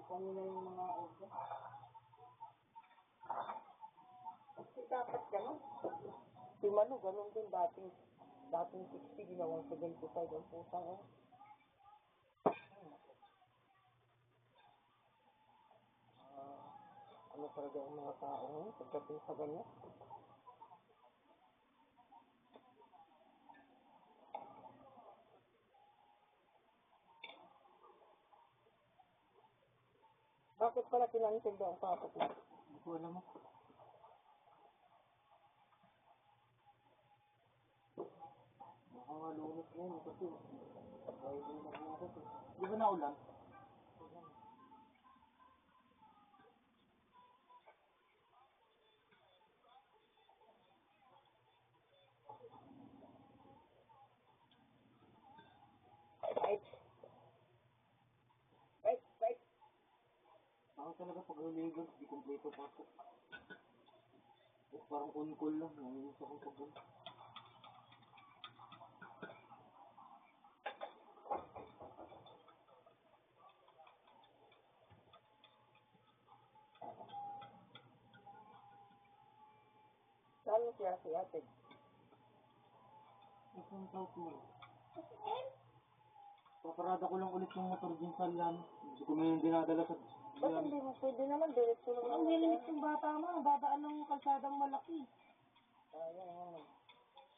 kanina yung mga order. Kasi dapat gano'n. Si Manu, gano'n din dating 60, ginawang 75 ang putang. Ano talaga ang mga tao ngayon pagdating sa ganyan? Bakit pala kinancel daw ang papa ko? Hindi ko alam mo. Baka nga lunes ngayon kasi ay hindi nag-uusap eh. Di ba naulan? Right. Ako talaga pag naligo, di kompleto pa ako. Parang on-call lang, nanginis akong pag-on. Saan mo siya si ate? Isang south mo. Paparada ko lang ulit yung motor din sa lan. Hindi ko na yung dinadala sa... Ba't hindi mo pwede naman? Diretso lang. Ang hilimit yung bata mo. Dadaan ng kalsadang malaki. Sayang naman.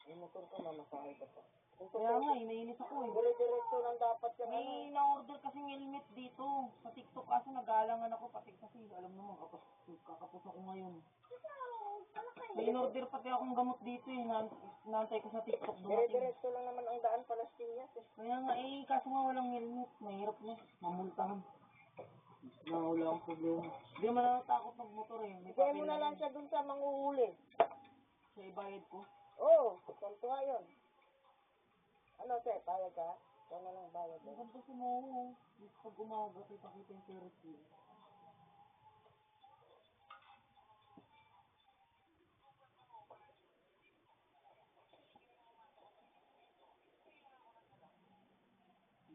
Yung motor ko mamasahe ka pa. Kaya nga, nainis ako eh. Dire-diretso lang dapat yung may na-order kasing helmet dito. Sa TikTok kasi nag-aalangan ako pati kasi alam naman kakapos ako ngayon. May in-order pati akong gamot dito eh. Naantay ko sa TikTok dumating. Dire-diretso lang naman ang daan pala Piñas eh. Kaya nga eh, kaso nga walang helmet. Mahirap na. Mamultahan. Na wala akong problema. Hindi naman natatakot ng motor eh. Bigay mo na lang siya dun sa manguhuli. Sa ibayad ko? Oo, kanto nga yun. Ano sir, bayad ka? Ito na lang bayad. Maganda si Moho. Pag umaga, kita-kita yung terrace.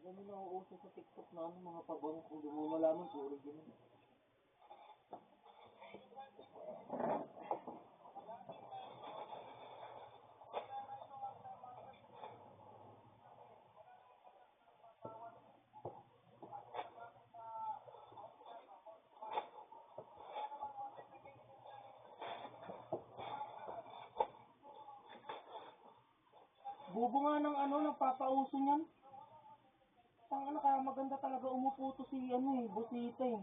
Dami na uuso sa TikTok na ano, mga pabang kung di mo malaman kung original. Bubo nga ng ano, nagpapauso niyan. Ang ano, kaya maganda talaga umupo to si ano eh, Busita eh.